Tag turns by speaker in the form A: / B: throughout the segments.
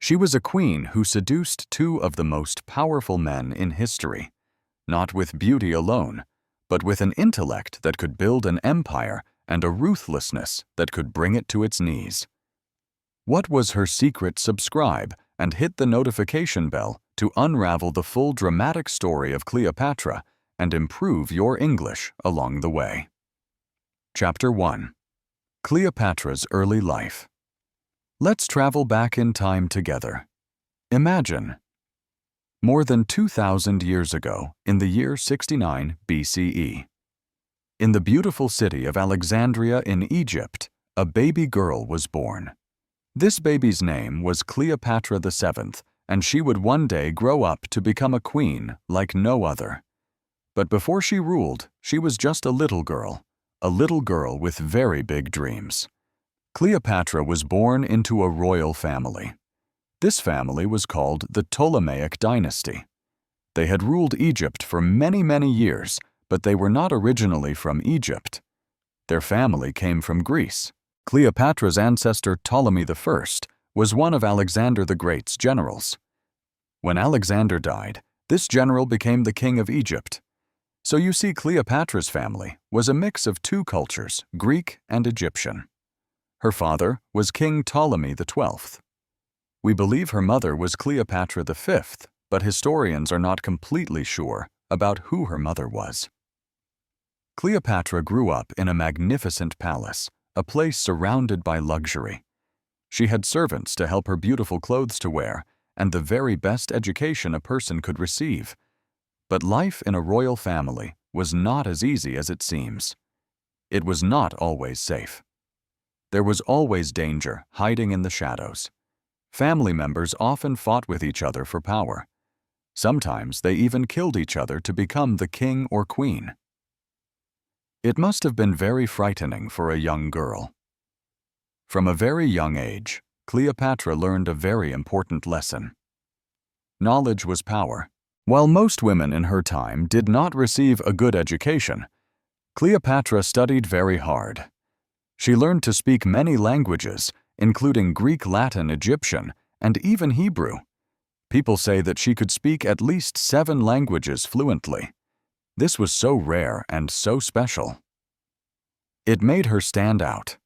A: She was a queen who seduced two of the most powerful men in history, not with beauty alone, but with an intellect that could build an empire and a ruthlessness that could bring it to its knees. What was her secret? Subscribe and hit the notification bell to unravel the full dramatic story of Cleopatra and improve your English along the way. Chapter 1. Cleopatra's Early Life. Let's travel back in time together. Imagine. More than 2,000 years ago, in the year 69 BCE, in the beautiful city of Alexandria in Egypt, a baby girl was born. This baby's name was Cleopatra VII, and she would one day grow up to become a queen like no other. But before she ruled, she was just a little girl with very big dreams. Cleopatra was born into a royal family. This family was called the Ptolemaic dynasty. They had ruled Egypt for many, many years, but they were not originally from Egypt. Their family came from Greece. Cleopatra's ancestor Ptolemy I was one of Alexander the Great's generals. When Alexander died, this general became the king of Egypt. So you see, Cleopatra's family was a mix of two cultures, Greek and Egyptian. Her father was King Ptolemy XII. We believe her mother was Cleopatra V, but historians are not completely sure about who her mother was. Cleopatra grew up in a magnificent palace, a place surrounded by luxury. She had servants to help her beautiful clothes to wear, and the very best education a person could receive. But life in a royal family was not as easy as it seems. It was not always safe. There was always danger hiding in the shadows. Family members often fought with each other for power. Sometimes they even killed each other to become the king or queen. It must have been very frightening for a young girl. From a very young age, Cleopatra learned a very important lesson. Knowledge was power. While most women in her time did not receive a good education, Cleopatra studied very hard. She learned to speak many languages, including Greek, Latin, Egyptian, and even Hebrew. People say that she could speak at least 7 languages fluently. This was so rare and so special. It made her stand out.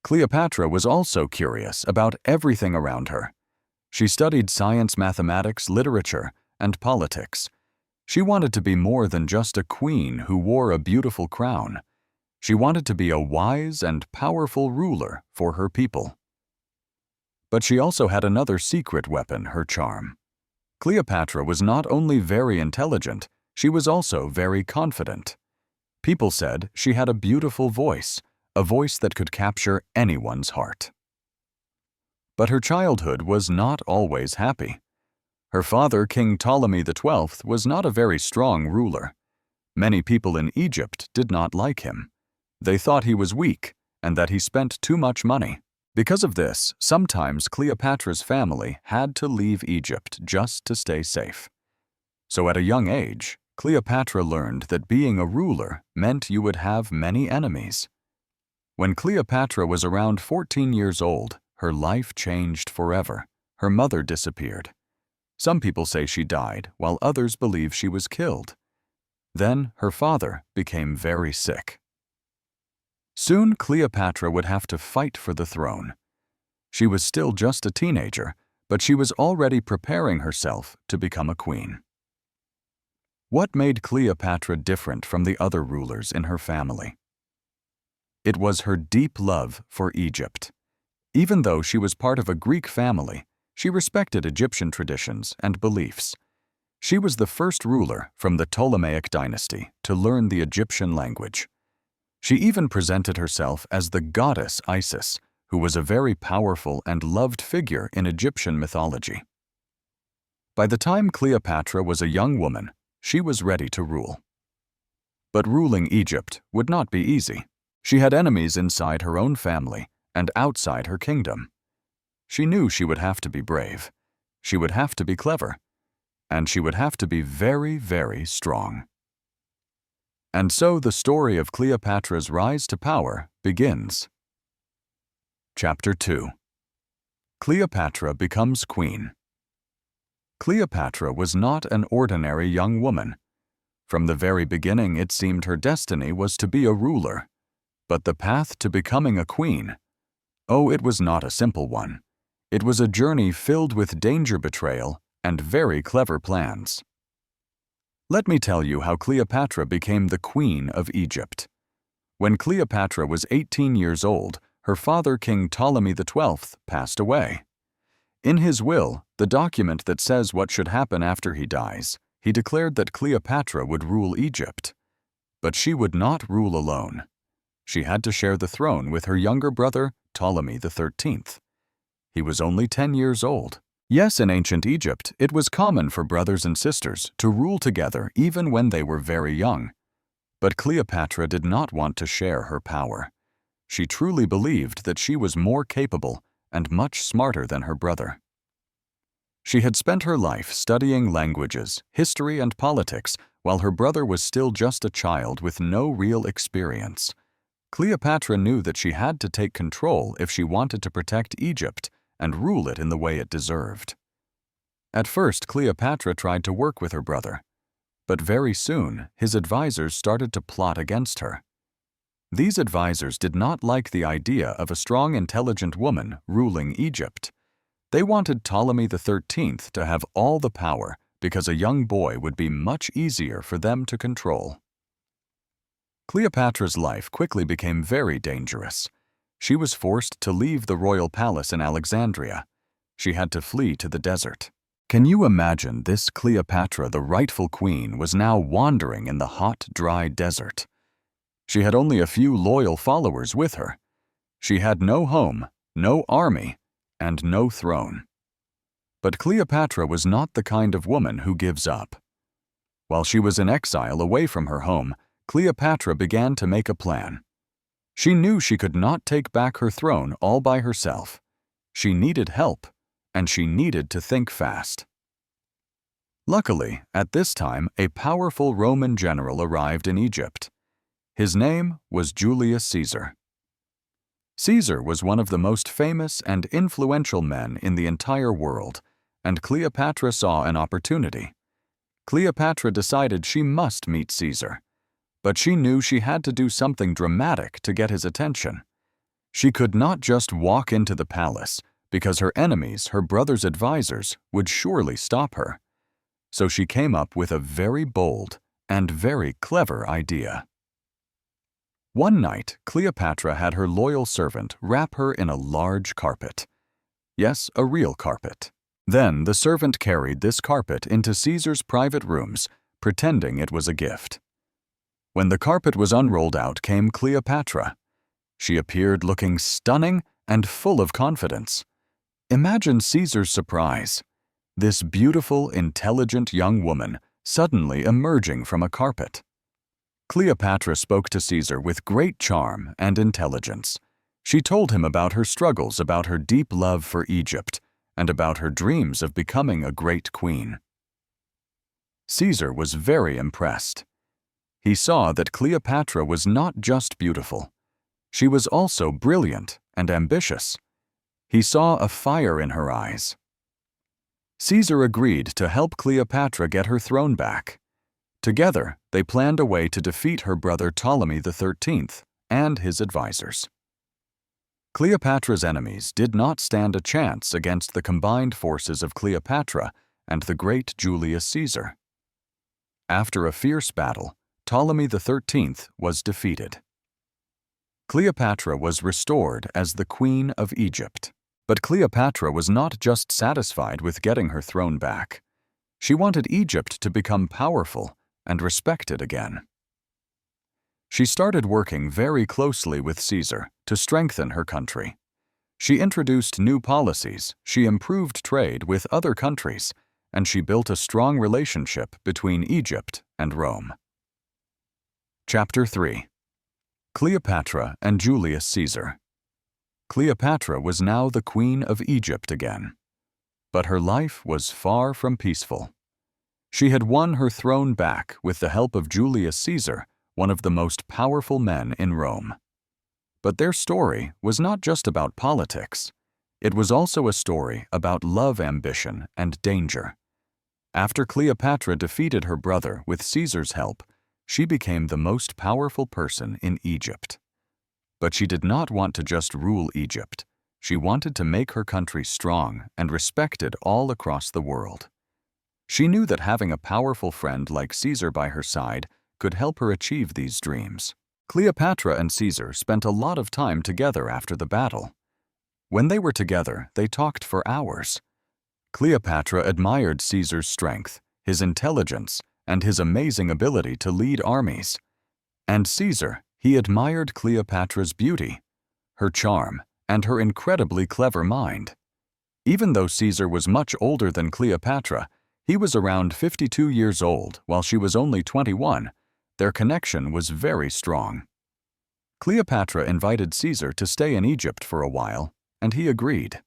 A: Cleopatra was also curious about everything around her. She studied science, mathematics, literature, and politics. She wanted to be more than just a queen who wore a beautiful crown. She wanted to be a wise and powerful ruler for her people. But she also had another secret weapon, her charm. Cleopatra was not only very intelligent, she was also very confident. People said she had a beautiful voice, a voice that could capture anyone's heart. But her childhood was not always happy. Her father, King Ptolemy XII, was not a very strong ruler. Many people in Egypt did not like him. They thought he was weak and that he spent too much money. Because of this, sometimes Cleopatra's family had to leave Egypt just to stay safe. So at a young age, Cleopatra learned that being a ruler meant you would have many enemies. When Cleopatra was around 14 years old, her life changed forever. Her mother disappeared. Some people say she died, while others believe she was killed. Then her father became very sick. Soon Cleopatra would have to fight for the throne. She was still just a teenager, but she was already preparing herself to become a queen. What made Cleopatra different from the other rulers in her family? It was her deep love for Egypt. Even though she was part of a Greek family, she respected Egyptian traditions and beliefs. She was the first ruler from the Ptolemaic dynasty to learn the Egyptian language. She even presented herself as the goddess Isis, who was a very powerful and loved figure in Egyptian mythology. By the time Cleopatra was a young woman, she was ready to rule. But ruling Egypt would not be easy. She had enemies inside her own family and outside her kingdom. She knew she would have to be brave. She would have to be clever. And she would have to be very, very strong. And so the story of Cleopatra's rise to power begins. Chapter 2. Cleopatra becomes queen. Cleopatra was not an ordinary young woman. From the very beginning, it seemed her destiny was to be a ruler. But the path to becoming a queen, oh, it was not a simple one. It was a journey filled with danger, betrayal, and very clever plans. Let me tell you how Cleopatra became the queen of Egypt. When Cleopatra was 18 years old, her father, King Ptolemy XII, passed away. In his will, the document that says what should happen after he dies, he declared that Cleopatra would rule Egypt. But she would not rule alone. She had to share the throne with her younger brother, Ptolemy XIII. He was only 10 years old. Yes, in ancient Egypt, it was common for brothers and sisters to rule together even when they were very young. But Cleopatra did not want to share her power. She truly believed that she was more capable and much smarter than her brother. She had spent her life studying languages, history, and politics, while her brother was still just a child with no real experience. Cleopatra knew that she had to take control if she wanted to protect Egypt and rule it in the way it deserved. At first, Cleopatra tried to work with her brother, but very soon his advisors started to plot against her. These advisors did not like the idea of a strong, intelligent woman ruling Egypt. They wanted Ptolemy XIII to have all the power because a young boy would be much easier for them to control. Cleopatra's life quickly became very dangerous. She was forced to leave the royal palace in Alexandria. She had to flee to the desert. Can you imagine this Cleopatra, the rightful queen, was now wandering in the hot, dry desert? She had only a few loyal followers with her. She had no home, no army, and no throne. But Cleopatra was not the kind of woman who gives up. While she was in exile away from her home, Cleopatra began to make a plan. She knew she could not take back her throne all by herself. She needed help, and she needed to think fast. Luckily, at this time, a powerful Roman general arrived in Egypt. His name was Julius Caesar. Caesar was one of the most famous and influential men in the entire world, and Cleopatra saw an opportunity. Cleopatra decided she must meet Caesar, but she knew she had to do something dramatic to get his attention. She could not just walk into the palace, because her enemies, her brother's advisors, would surely stop her. So she came up with a very bold and very clever idea. One night, Cleopatra had her loyal servant wrap her in a large carpet. Yes, a real carpet. Then the servant carried this carpet into Caesar's private rooms, pretending it was a gift. When the carpet was unrolled out came Cleopatra. She appeared looking stunning and full of confidence. Imagine Caesar's surprise. This beautiful, intelligent young woman suddenly emerging from a carpet. Cleopatra spoke to Caesar with great charm and intelligence. She told him about her struggles, about her deep love for Egypt, and about her dreams of becoming a great queen. Caesar was very impressed. He saw that Cleopatra was not just beautiful. She was also brilliant and ambitious. He saw a fire in her eyes. Caesar agreed to help Cleopatra get her throne back. Together, they planned a way to defeat her brother Ptolemy XIII and his advisors. Cleopatra's enemies did not stand a chance against the combined forces of Cleopatra and the great Julius Caesar. After a fierce battle, Ptolemy XIII was defeated. Cleopatra was restored as the Queen of Egypt. But Cleopatra was not just satisfied with getting her throne back. She wanted Egypt to become powerful and respected again. She started working very closely with Caesar to strengthen her country. She introduced new policies, she improved trade with other countries, and she built a strong relationship between Egypt and Rome. Chapter 3. Cleopatra and Julius Caesar. Cleopatra was now the Queen of Egypt again. But her life was far from peaceful. She had won her throne back with the help of Julius Caesar, one of the most powerful men in Rome. But their story was not just about politics. It was also a story about love, ambition, and danger. After Cleopatra defeated her brother with Caesar's help, she became the most powerful person in Egypt. But she did not want to just rule Egypt. She wanted to make her country strong and respected all across the world. She knew that having a powerful friend like Caesar by her side could help her achieve these dreams. Cleopatra and Caesar spent a lot of time together after the battle. When they were together, they talked for hours. Cleopatra admired Caesar's strength, his intelligence, and his amazing ability to lead armies. And Caesar, he admired Cleopatra's beauty, her charm, and her incredibly clever mind. Even though Caesar was much older than Cleopatra, he was around 52 years old while she was only 21. Their connection was very strong. Cleopatra invited Caesar to stay in Egypt for a while, and he agreed.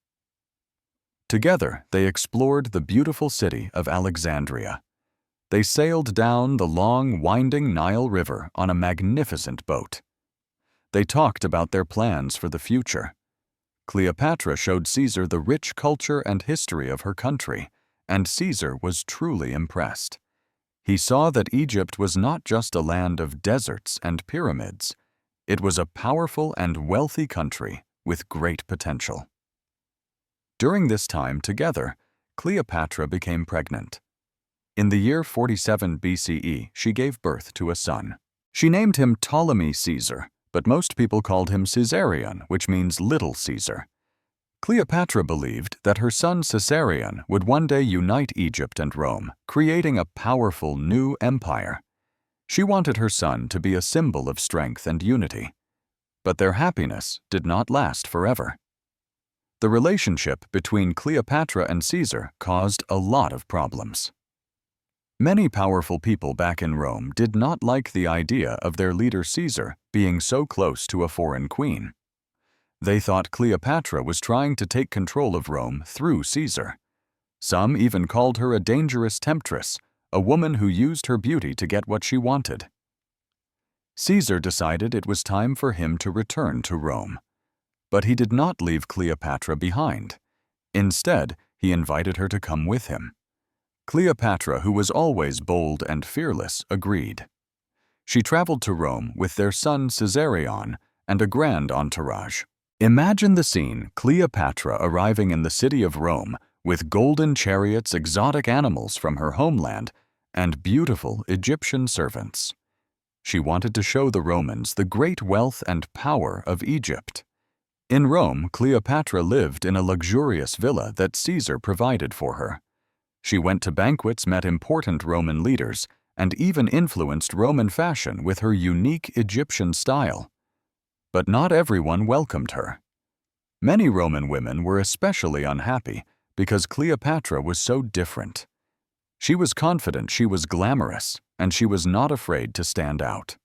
A: Together, they explored the beautiful city of Alexandria. They sailed down the long, winding Nile River on a magnificent boat. They talked about their plans for the future. Cleopatra showed Caesar the rich culture and history of her country, and Caesar was truly impressed. He saw that Egypt was not just a land of deserts and pyramids. It was a powerful and wealthy country with great potential. During this time together, Cleopatra became pregnant. In the year 47 BCE, she gave birth to a son. She named him Ptolemy Caesar, but most people called him Caesarion, which means Little Caesar. Cleopatra believed that her son Caesarion would one day unite Egypt and Rome, creating a powerful new empire. She wanted her son to be a symbol of strength and unity. But their happiness did not last forever. The relationship between Cleopatra and Caesar caused a lot of problems. Many powerful people back in Rome did not like the idea of their leader Caesar being so close to a foreign queen. They thought Cleopatra was trying to take control of Rome through Caesar. Some even called her a dangerous temptress, a woman who used her beauty to get what she wanted. Caesar decided it was time for him to return to Rome. But he did not leave Cleopatra behind. Instead, he invited her to come with him. Cleopatra, who was always bold and fearless, agreed. She traveled to Rome with their son Caesarion and a grand entourage. Imagine the scene: Cleopatra arriving in the city of Rome with golden chariots, exotic animals from her homeland, and beautiful Egyptian servants. She wanted to show the Romans the great wealth and power of Egypt. In Rome, Cleopatra lived in a luxurious villa that Caesar provided for her. She went to banquets, met important Roman leaders, and even influenced Roman fashion with her unique Egyptian style. But not everyone welcomed her. Many Roman women were especially unhappy because Cleopatra was so different. She was confident, she was glamorous, and she was not afraid to stand out.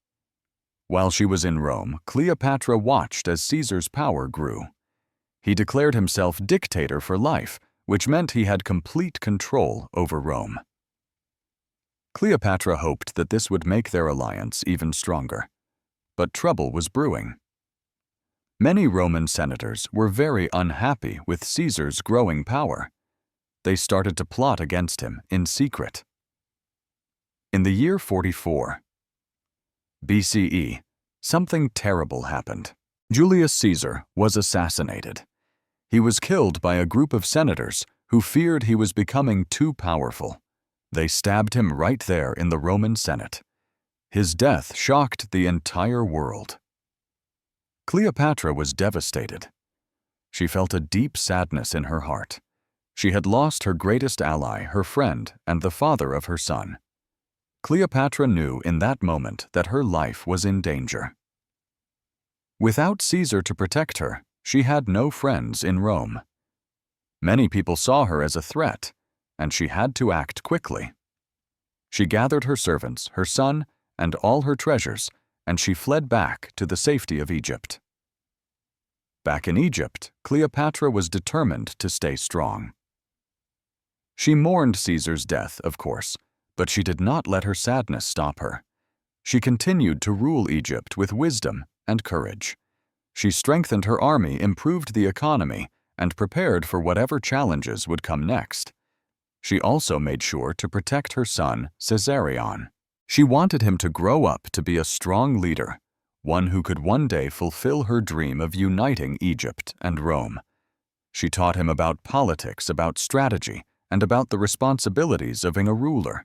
A: While she was in Rome, Cleopatra watched as Caesar's power grew. He declared himself dictator for life, which meant he had complete control over Rome. Cleopatra hoped that this would make their alliance even stronger. But trouble was brewing. Many Roman senators were very unhappy with Caesar's growing power. They started to plot against him in secret. In the year 44 BCE, something terrible happened. Julius Caesar was assassinated. He was killed by a group of senators who feared he was becoming too powerful. They stabbed him right there in the Roman Senate. His death shocked the entire world. Cleopatra was devastated. She felt a deep sadness in her heart. She had lost her greatest ally, her friend, and the father of her son. Cleopatra knew in that moment that her life was in danger. Without Caesar to protect her, she had no friends in Rome. Many people saw her as a threat, and she had to act quickly. She gathered her servants, her son, and all her treasures, and she fled back to the safety of Egypt. Back in Egypt, Cleopatra was determined to stay strong. She mourned Caesar's death, of course, but she did not let her sadness stop her. She continued to rule Egypt with wisdom and courage. She strengthened her army, improved the economy, and prepared for whatever challenges would come next. She also made sure to protect her son, Caesarion. She wanted him to grow up to be a strong leader, one who could one day fulfill her dream of uniting Egypt and Rome. She taught him about politics, about strategy, and about the responsibilities of being a ruler.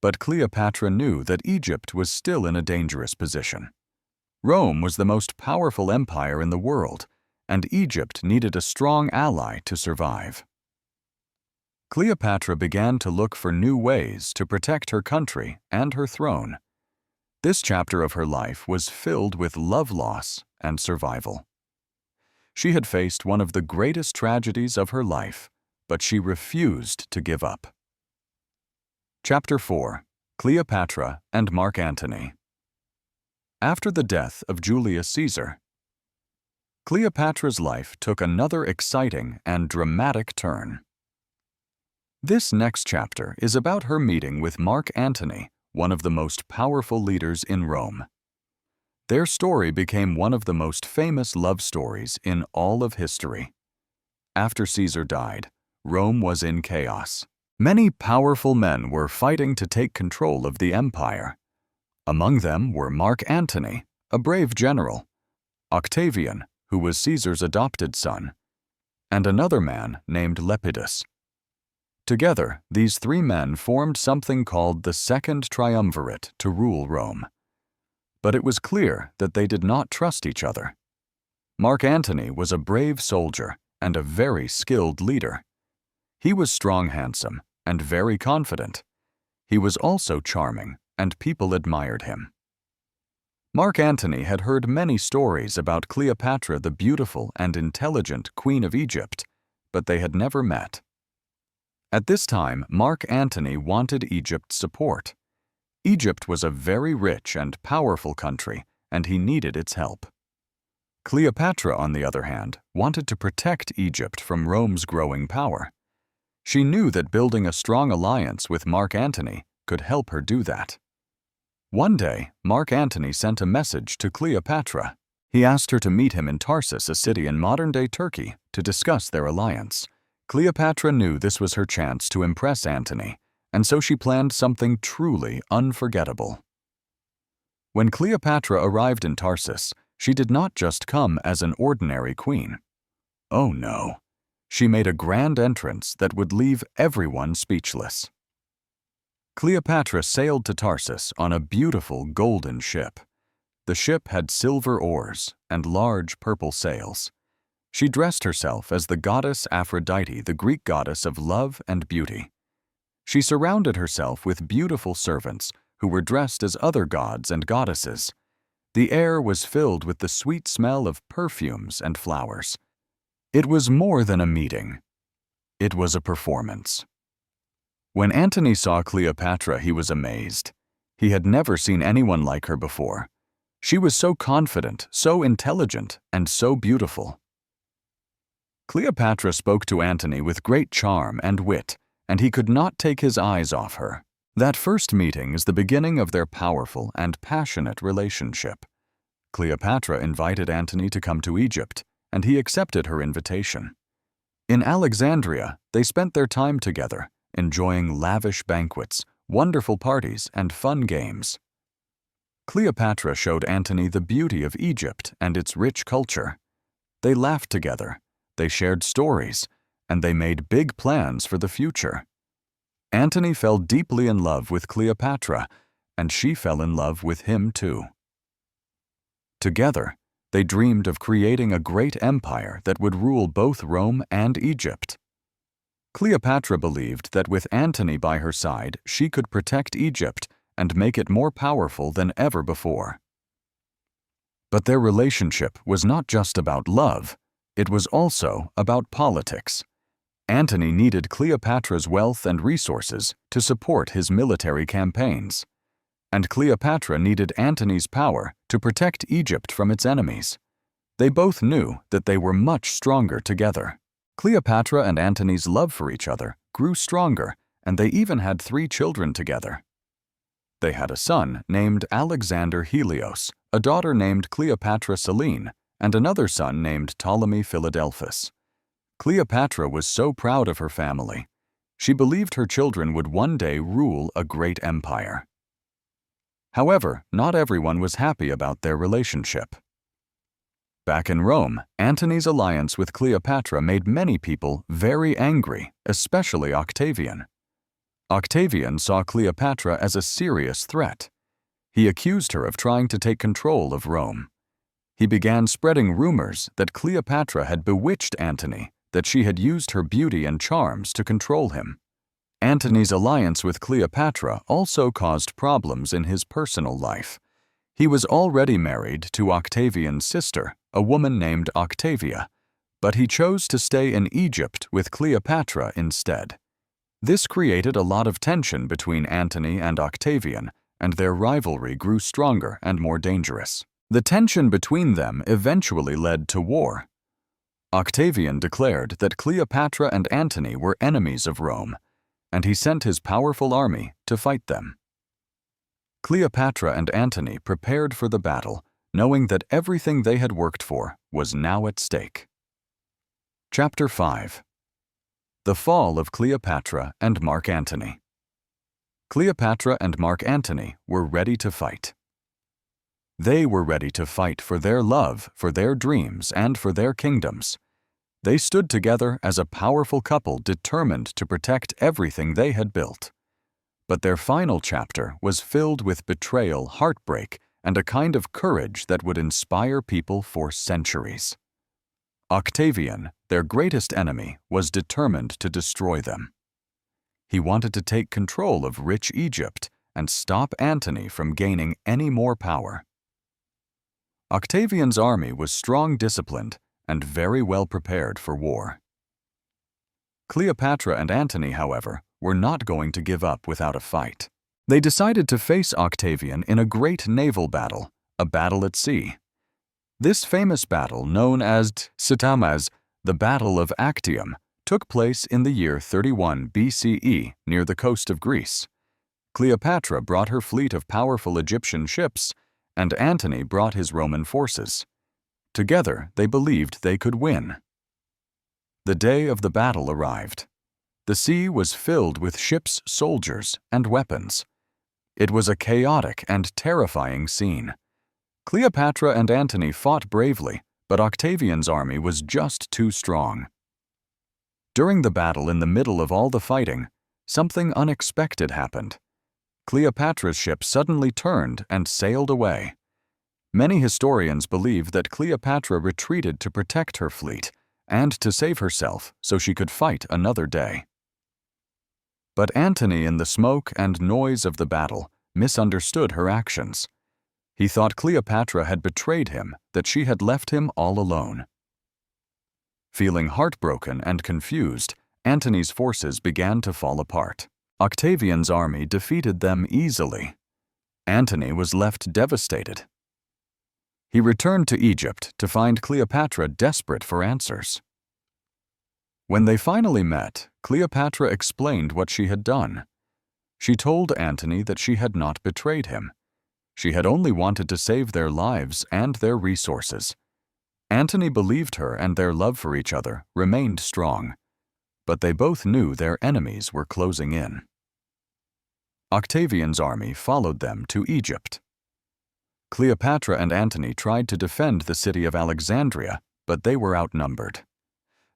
A: But Cleopatra knew that Egypt was still in a dangerous position. Rome was the most powerful empire in the world, and Egypt needed a strong ally to survive. Cleopatra began to look for new ways to protect her country and her throne. This chapter of her life was filled with love loss and survival. She had faced one of the greatest tragedies of her life, but she refused to give up. Chapter 4. Cleopatra and Mark Antony. After the death of Julius Caesar, Cleopatra's life took another exciting and dramatic turn. This next chapter is about her meeting with Mark Antony, one of the most powerful leaders in Rome. Their story became one of the most famous love stories in all of history. After Caesar died, Rome was in chaos. Many powerful men were fighting to take control of the empire. Among them were Mark Antony, a brave general, Octavian, who was Caesar's adopted son, and another man named Lepidus. Together, these three men formed something called the Second Triumvirate to rule Rome. But it was clear that they did not trust each other. Mark Antony was a brave soldier and a very skilled leader. He was strong, handsome, and very confident. He was also charming, and people admired him. Mark Antony had heard many stories about Cleopatra, the beautiful and intelligent Queen of Egypt, but they had never met. At this time, Mark Antony wanted Egypt's support. Egypt was a very rich and powerful country, and he needed its help. Cleopatra, on the other hand, wanted to protect Egypt from Rome's growing power. She knew that building a strong alliance with Mark Antony could help her do that. One day, Mark Antony sent a message to Cleopatra. He asked her to meet him in Tarsus, a city in modern-day Turkey, to discuss their alliance. Cleopatra knew this was her chance to impress Antony, and so she planned something truly unforgettable. When Cleopatra arrived in Tarsus, she did not just come as an ordinary queen. Oh no, she made a grand entrance that would leave everyone speechless. Cleopatra sailed to Tarsus on a beautiful golden ship. The ship had silver oars and large purple sails. She dressed herself as the goddess Aphrodite, the Greek goddess of love and beauty. She surrounded herself with beautiful servants who were dressed as other gods and goddesses. The air was filled with the sweet smell of perfumes and flowers. It was more than a meeting. It was a performance. When Antony saw Cleopatra, he was amazed. He had never seen anyone like her before. She was so confident, so intelligent, and so beautiful. Cleopatra spoke to Antony with great charm and wit, and he could not take his eyes off her. That first meeting is the beginning of their powerful and passionate relationship. Cleopatra invited Antony to come to Egypt, and he accepted her invitation. In Alexandria, they spent their time together, enjoying lavish banquets, wonderful parties, and fun games. Cleopatra showed Antony the beauty of Egypt and its rich culture. They laughed together. They shared stories, and they made big plans for the future. Antony fell deeply in love with Cleopatra, and she fell in love with him too. Together, they dreamed of creating a great empire that would rule both Rome and Egypt. Cleopatra believed that with Antony by her side, she could protect Egypt and make it more powerful than ever before. But their relationship was not just about love. It was also about politics. Antony needed Cleopatra's wealth and resources to support his military campaigns, and Cleopatra needed Antony's power to protect Egypt from its enemies. They both knew that they were much stronger together. Cleopatra and Antony's love for each other grew stronger, and they even had 3 children together. They had a son named Alexander Helios, a daughter named Cleopatra Selene, and another son named Ptolemy Philadelphus. Cleopatra was so proud of her family. She believed her children would one day rule a great empire. However, not everyone was happy about their relationship. Back in Rome, Antony's alliance with Cleopatra made many people very angry, especially Octavian. Octavian saw Cleopatra as a serious threat. He accused her of trying to take control of Rome. He began spreading rumors that Cleopatra had bewitched Antony, that she had used her beauty and charms to control him. Antony's alliance with Cleopatra also caused problems in his personal life. He was already married to Octavian's sister, a woman named Octavia, but he chose to stay in Egypt with Cleopatra instead. This created a lot of tension between Antony and Octavian, and their rivalry grew stronger and more dangerous. The tension between them eventually led to war. Octavian declared that Cleopatra and Antony were enemies of Rome, and he sent his powerful army to fight them. Cleopatra and Antony prepared for the battle, knowing that everything they had worked for was now at stake. Chapter 5. The Fall of Cleopatra and Mark Antony. Cleopatra and Mark Antony were ready to fight. They were ready to fight for their love, for their dreams, and for their kingdoms. They stood together as a powerful couple determined to protect everything they had built. But their final chapter was filled with betrayal, heartbreak, and a kind of courage that would inspire people for centuries. Octavian, their greatest enemy, was determined to destroy them. He wanted to take control of rich Egypt and stop Antony from gaining any more power. Octavian's army was strong, disciplined, and very well prepared for war. Cleopatra and Antony, however, were not going to give up without a fight. They decided to face Octavian in a great naval battle, a battle at sea. This famous battle, known as Amaze, the Battle of Actium, took place in the year 31 BCE near the coast of Greece. Cleopatra brought her fleet of powerful Egyptian ships, and Antony brought his Roman forces. Together, they believed they could win. The day of the battle arrived. The sea was filled with ships, soldiers, and weapons. It was a chaotic and terrifying scene. Cleopatra and Antony fought bravely, but Octavian's army was just too strong. During the battle, in the middle of all the fighting, something unexpected happened. Cleopatra's ship suddenly turned and sailed away. Many historians believe that Cleopatra retreated to protect her fleet and to save herself so she could fight another day. But Antony, in the smoke and noise of the battle, misunderstood her actions. He thought Cleopatra had betrayed him, that she had left him all alone. Feeling heartbroken and confused, Antony's forces began to fall apart. Octavian's army defeated them easily. Antony was left devastated. He returned to Egypt to find Cleopatra desperate for answers. When they finally met, Cleopatra explained what she had done. She told Antony that she had not betrayed him. She had only wanted to save their lives and their resources. Antony believed her, and their love for each other remained strong, but they both knew their enemies were closing in. Octavian's army followed them to Egypt. Cleopatra and Antony tried to defend the city of Alexandria, but they were outnumbered.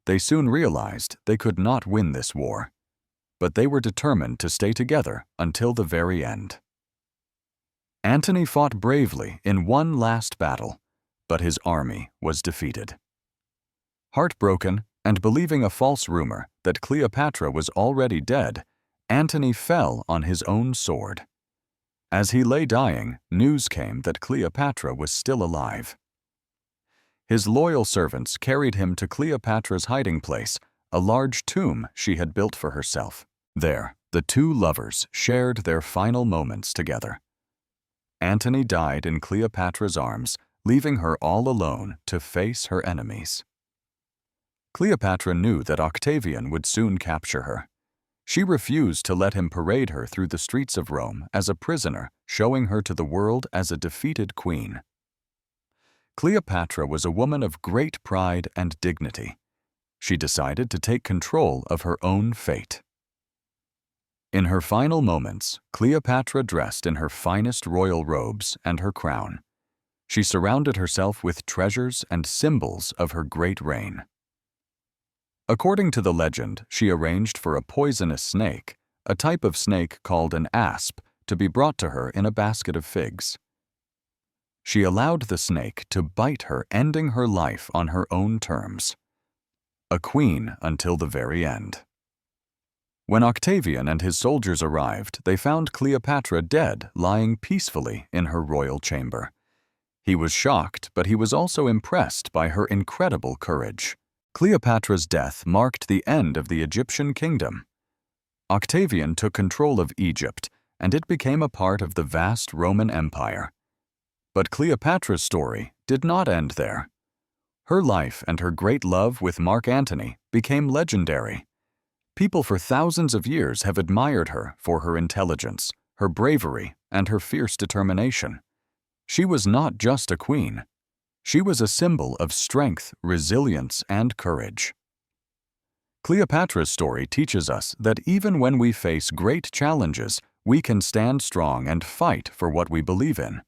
A: They soon realized they could not win this war, but they were determined to stay together until the very end. Antony fought bravely in one last battle, but his army was defeated. Heartbroken and believing a false rumor that Cleopatra was already dead, Antony fell on his own sword. As he lay dying, news came that Cleopatra was still alive. His loyal servants carried him to Cleopatra's hiding place, a large tomb she had built for herself. There, the two lovers shared their final moments together. Antony died in Cleopatra's arms, leaving her all alone to face her enemies. Cleopatra knew that Octavian would soon capture her. She refused to let him parade her through the streets of Rome as a prisoner, showing her to the world as a defeated queen. Cleopatra was a woman of great pride and dignity. she decided to take control of her own fate. In her final moments, Cleopatra dressed in her finest royal robes and her crown. She surrounded herself with treasures and symbols of her great reign. According to the legend, she arranged for a poisonous snake, a type of snake called an asp, to be brought to her in a basket of figs. She allowed the snake to bite her, ending her life on her own terms. A queen until the very end. When Octavian and his soldiers arrived, they found Cleopatra dead, lying peacefully in her royal chamber. He was shocked, but he was also impressed by her incredible courage. Cleopatra's death marked the end of the Egyptian kingdom. Octavian took control of Egypt, and it became a part of the vast Roman Empire. But Cleopatra's story did not end there. Her life and her great love with Mark Antony became legendary. People for thousands of years have admired her for her intelligence, her bravery, and her fierce determination. She was not just a queen. She was a symbol of strength, resilience, and courage. Cleopatra's story teaches us that even when we face great challenges, we can stand strong and fight for what we believe in.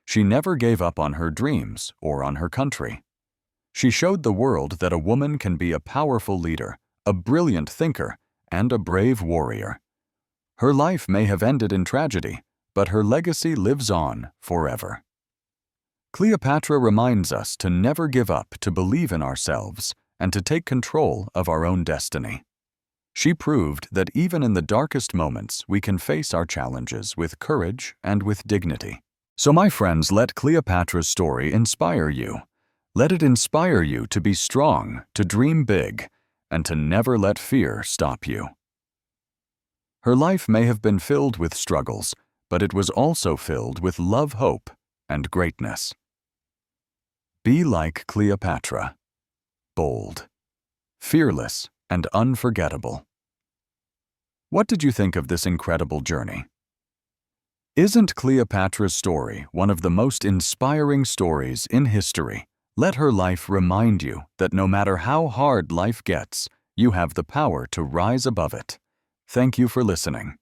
A: She never gave up on her dreams or on her country. She showed the world that a woman can be a powerful leader, a brilliant thinker, and a brave warrior. Her life may have ended in tragedy, but her legacy lives on forever. Cleopatra reminds us to never give up, to believe in ourselves, and to take control of our own destiny. She proved that even in the darkest moments, we can face our challenges with courage and with dignity. So my friends, let Cleopatra's story inspire you. Let it inspire you to be strong, to dream big, and to never let fear stop you. Her life may have been filled with struggles, but it was also filled with love, hope, and greatness. Be like Cleopatra, bold, fearless, and unforgettable. What did you think of this incredible journey? Isn't Cleopatra's story one of the most inspiring stories in history? Let her life remind you that no matter how hard life gets, you have the power to rise above it. Thank you for listening.